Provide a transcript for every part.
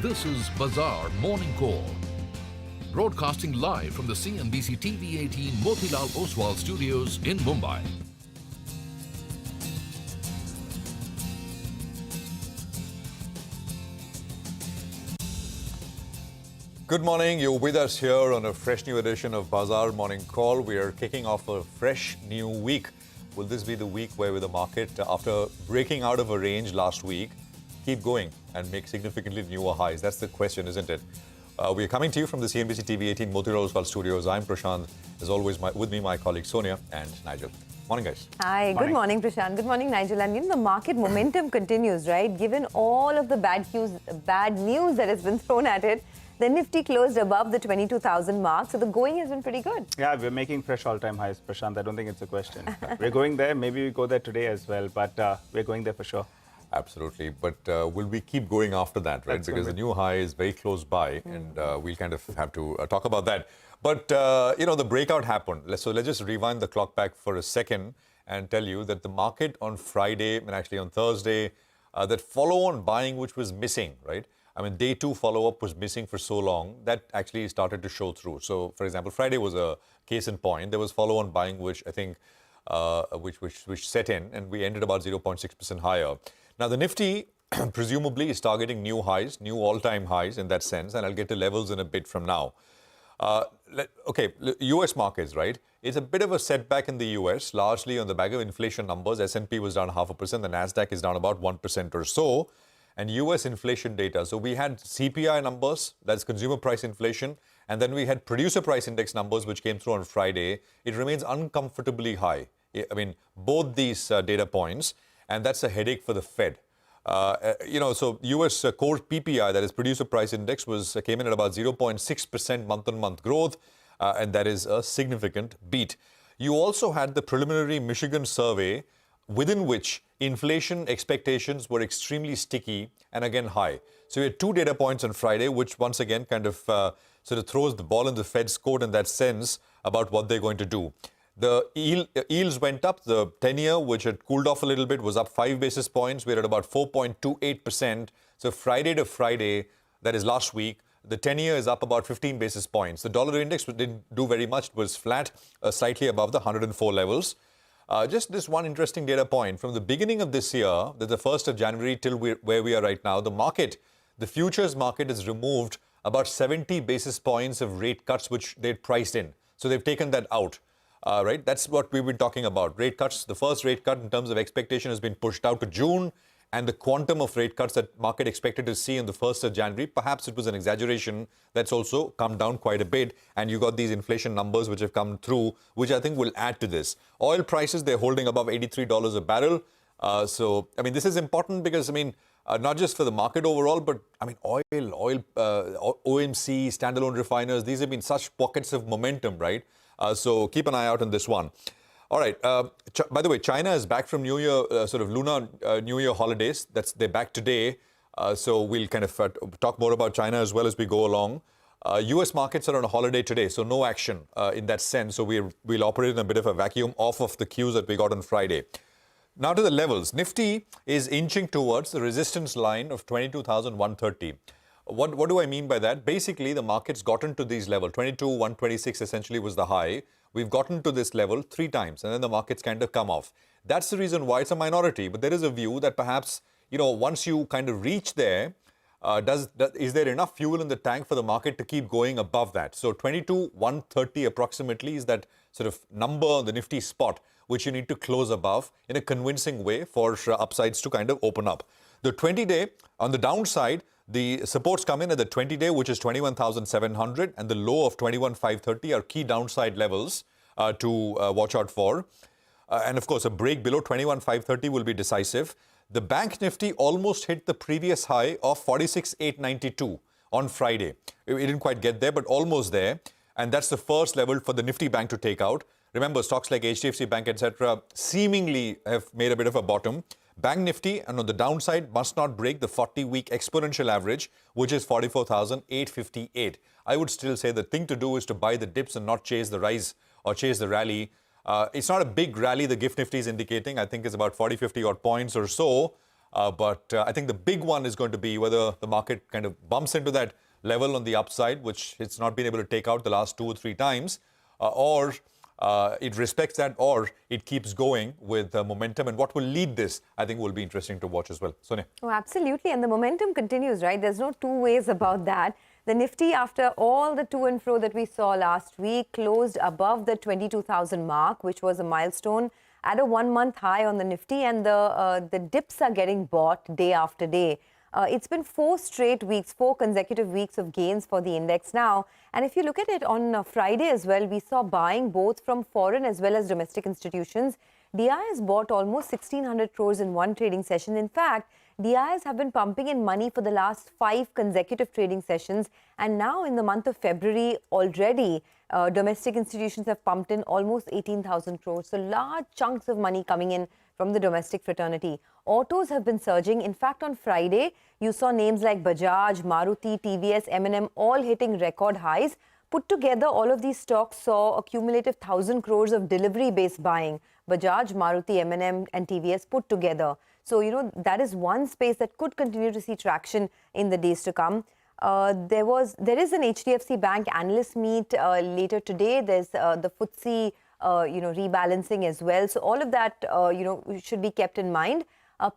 This is Bazaar Morning Call, broadcasting live from the CNBC TV 18 Motilal Oswal studios in Mumbai. Good morning. You're with us here on a fresh new edition of Bazaar Morning Call. We are kicking off a fresh new week. Will this be the week where the market, after breaking out of a range last week, keep going and make significantly newer highs? That's the question, isn't it? We are coming to you from the CNBC TV 18 Motilal Oswal studios. I'm Prashant. As always, with me, my colleagues Sonia and Nigel. Morning, guys. Hi. Good morning, Prashant. Good morning, Nigel. And the market momentum continues, right? Given all of the bad news that has been thrown at it, the Nifty closed above the 22,000 mark, so the going has been pretty good. Yeah, we're making fresh all-time highs, Prashant. I don't think it's a question. We're going there. Maybe we go there today as well, but we're going there for sure. Absolutely. But will we keep going after that, right? Because the new high is very close by, and we'll kind of have to talk about that. But, the breakout happened. So let's just rewind the clock back for a second and tell you that the market on Friday, and actually on Thursday, that follow-on buying which was missing, right? I mean, day two follow-up was missing for so long, that actually started to show through. So, for example, Friday was a case in point. There was follow-on buying which I think, which set in, and we ended about 0.6% higher. Now, the Nifty presumably is targeting new highs, new all-time highs in that sense, and I'll get to levels in a bit from now. U.S. markets, right? It's a bit of a setback in the U.S., largely on the back of inflation numbers. S&P was down 0.5%. The Nasdaq is down about 1% or so. And U.S. inflation data. So we had CPI numbers, that's consumer price inflation, and then we had producer price index numbers, which came through on Friday. It remains uncomfortably high. I mean, both these data points, and that's a headache for the Fed. So U.S. core PPI, that is producer price index, came in at about 0.6% month-on-month growth, and that is a significant beat. You also had the preliminary Michigan survey, within which inflation expectations were extremely sticky and again high. So we had two data points on Friday, which once again kind of sort of throws the ball in the Fed's court in that sense about what they're going to do. The yields went up. The 10-year, which had cooled off a little bit, was up 5 basis points. We're at about 4.28%. So Friday to Friday, that is last week, the 10-year is up about 15 basis points. The dollar index didn't do very much. It was flat, slightly above the 104 levels. Just this one interesting data point. From the beginning of this year, the 1st of January till where we are right now, the futures market has removed about 70 basis points of rate cuts which they'd priced in. So they've taken that out, right? That's what we've been talking about. Rate cuts, the first rate cut in terms of expectation has been pushed out to June, and the quantum of rate cuts that market expected to see on the 1st of January, perhaps it was an exaggeration, that's also come down quite a bit. And you got these inflation numbers which have come through, which I think will add to this. Oil prices, they're holding above $83 a barrel. So, I mean, this is important because, not just for the market overall, but, oil, OMC, standalone refiners, these have been such pockets of momentum, right? So keep an eye out on this one. All right. By the way, China is back from New Year, lunar New Year holidays. They're back today. So we'll kind of talk more about China as well as we go along. U.S. markets are on a holiday today, so no action in that sense. So we'll operate in a bit of a vacuum off of the cues that we got on Friday. Now to the levels. Nifty is inching towards the resistance line of 22,130. What do I mean by that? Basically, the market's gotten to these levels. 22,126 essentially was the high. We've gotten to this level 3 times, and then the market's kind of come off. That's the reason why it's a minority. But there is a view that perhaps, once you kind of reach there, is there enough fuel in the tank for the market to keep going above that? So 22,130 approximately is that sort of number on the Nifty spot, which you need to close above in a convincing way for upsides to kind of open up. The 20-day, on the downside, the supports come in at the 20-day, which is 21,700, and the low of 21,530 are key downside levels to watch out for. And of course, a break below 21,530 will be decisive. The Bank Nifty almost hit the previous high of 46,892 on Friday. It didn't quite get there, but almost there. And that's the first level for the Nifty Bank to take out. Remember, stocks like HDFC Bank, etc., seemingly have made a bit of a bottom. Bank Nifty, and on the downside, must not break the 40-week exponential average, which is 44,858. I would still say the thing to do is to buy the dips and not chase the rise or chase the rally. It's not a big rally the GIFT Nifty is indicating. I think it's about 40, 50 odd points or so. But I think the big one is going to be whether the market kind of bumps into that level on the upside, which it's not been able to take out the last 2 or 3 times, or it respects that, or it keeps going with momentum. And what will lead this, I think, will be interesting to watch as well. Sonia. Oh, absolutely. And the momentum continues, right? There's no two ways about that. The Nifty, after all the to and fro that we saw last week, closed above the 22,000 mark, which was a milestone, at a 1-month high on the Nifty. And the dips are getting bought day after day. It's been 4 straight weeks, 4 consecutive weeks of gains for the index now. And if you look at it on Friday as well, we saw buying both from foreign as well as domestic institutions. DIAs bought almost 1,600 crores in one trading session. In fact, DIAs have been pumping in money for the last 5 consecutive trading sessions. And now in the month of February already, domestic institutions have pumped in almost 18,000 crores. So large chunks of money coming in from the domestic fraternity. Autos have been surging. In fact, on Friday, you saw names like Bajaj, Maruti, TVS, M&M all hitting record highs. Put together, all of these stocks saw a cumulative 1,000 crores of delivery-based buying. Bajaj, Maruti, M&M and TVS put together. So, you know, that is one space that could continue to see traction in the days to come. There is an HDFC Bank analyst meet later today. There's the FTSE rebalancing as well. So all of that, should be kept in mind.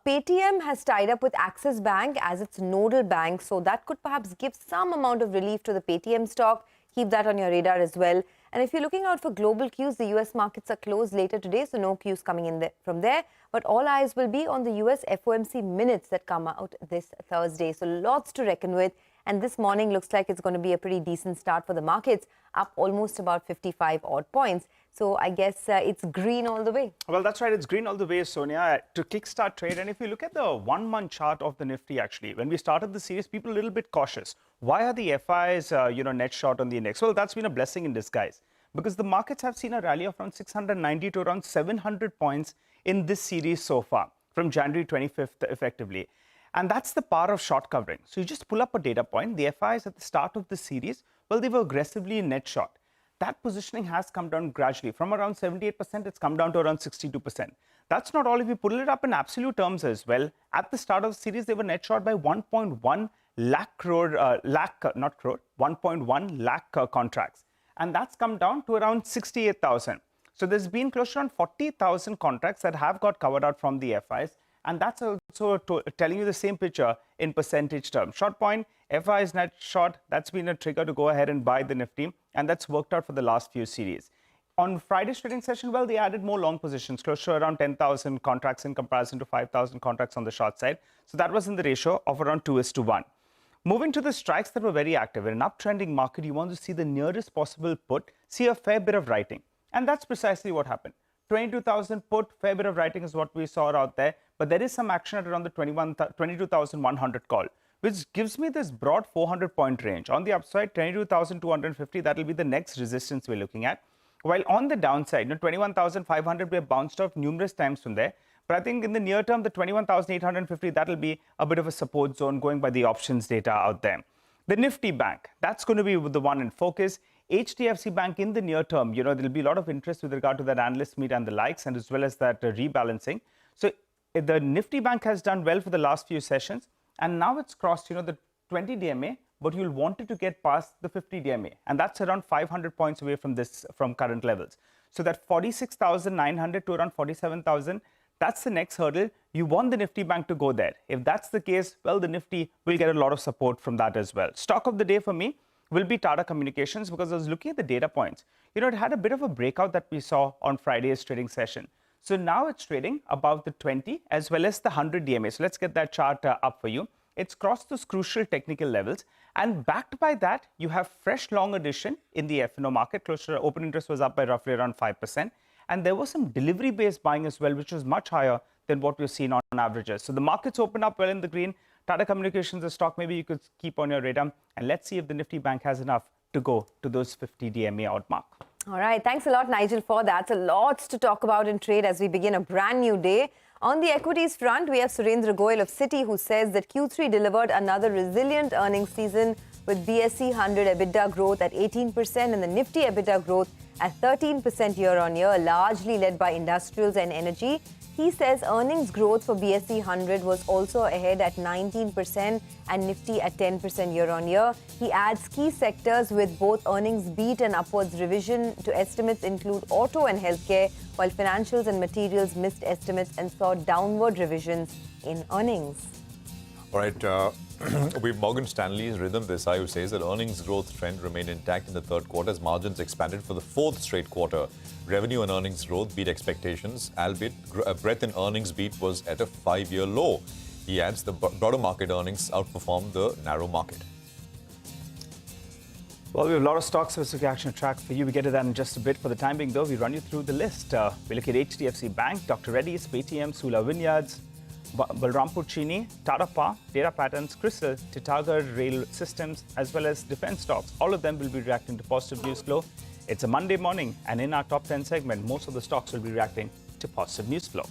Paytm has tied up with Axis Bank as its nodal bank. So that could perhaps give some amount of relief to the Paytm stock. Keep that on your radar as well. And if you're looking out for global cues, the US markets are closed later today, so no cues coming in from there. But all eyes will be on the US FOMC minutes that come out this Thursday. So lots to reckon with. And this morning looks like it's going to be a pretty decent start for the markets, up almost about 55 odd points. So I guess it's green all the way. Well, that's right. It's green all the way, Sonia, to kickstart trade. And if you look at the 1-month chart of the Nifty, actually, when we started the series, people were a little bit cautious. Why are the FIs, net short on the index? Well, that's been a blessing in disguise because the markets have seen a rally of around 690 to around 700 points in this series so far, from January 25th, effectively. And that's the power of short covering. So you just pull up a data point. The FIs at the start of the series, well, they were aggressively net short. That positioning has come down gradually. From around 78%, it's come down to around 62%. That's not all. If you pull it up in absolute terms as well, at the start of the series, they were net short by 1.1 lakh crore, 1.1 lakh contracts. And that's come down to around 68,000. So there's been close to around 40,000 contracts that have got covered out from the FIs. And that's also telling you the same picture in percentage terms. Short point, FI is net short. That's been a trigger to go ahead and buy the Nifty. And that's worked out for the last few series. On Friday's trading session, well, they added more long positions, close to around 10,000 contracts in comparison to 5,000 contracts on the short side. So that was in the ratio of around 2:1. Moving to the strikes that were very active. In an uptrending market, you want to see the nearest possible put, see a fair bit of writing. And that's precisely what happened. 22,000 put, fair bit of writing is what we saw out there. But there is some action at around the 22,100 call, which gives me this broad 400-point range. On the upside, 22,250, that will be the next resistance we're looking at. While on the downside, 21,500, we have bounced off numerous times from there. But I think in the near term, the 21,850, that will be a bit of a support zone going by the options data out there. The Nifty Bank, that's going to be the one in focus. HDFC Bank in the near term, there will be a lot of interest with regard to that analyst meet and the likes, and as well as that rebalancing. So the Nifty Bank has done well for the last few sessions, and now it's crossed, the 20 DMA, but you'll want it to get past the 50 DMA, and that's around 500 points away from current levels. So that 46,900 to around 47,000, that's the next hurdle. You want the Nifty Bank to go there. If that's the case, well, the Nifty will get a lot of support from that as well. Stock of the day for me will be Tata Communications, because I was looking at the data points. It had a bit of a breakout that we saw on Friday's trading session. So now it's trading above the 20 as well as the 100 DMA. So let's get that chart up for you. It's crossed those crucial technical levels. And backed by that, you have fresh long addition in the F&O market. Close to open interest was up by roughly around 5%. And there was some delivery-based buying as well, which was much higher than what we've seen on averages. So the markets opened up well in the green. Tata Communications, a stock maybe you could keep on your radar. And let's see if the Nifty Bank has enough to go to those 50 DMA out mark. All right. Thanks a lot, Nigel, for that. So lots to talk about in trade as we begin a brand new day. On the equities front, we have Surendra Goyal of Citi, who says that Q3 delivered another resilient earnings season with BSE 100 EBITDA growth at 18% and the Nifty EBITDA growth at 13% year-on-year, largely led by industrials and energy. He says earnings growth for BSE 100 was also ahead at 19% and Nifty at 10% year-on-year. He adds key sectors with both earnings beat and upwards revision to estimates include auto and healthcare, while financials and materials missed estimates and saw downward revisions in earnings. All right. Morgan Stanley's Rhythm Desai says that earnings growth trend remained intact in the third quarter as margins expanded for the fourth straight quarter. Revenue and earnings growth beat expectations, albeit breadth in earnings beat was at a 5-year low. He adds the broader market earnings outperformed the narrow market. Well, we have a lot of stock-specific action track for you. We get to that in just a bit. For the time being, though, we run you through the list. We look at HDFC Bank, Dr. Reddy's, Paytm, Sula Vineyards, Balrampur Chini, Tata Power, Data Patterns, Crystal, Titagar Rail Systems, as well as defense stocks. All of them will be reacting to positive news flow. It's a Monday morning, and in our top 10 segment, most of the stocks will be reacting to positive news flow.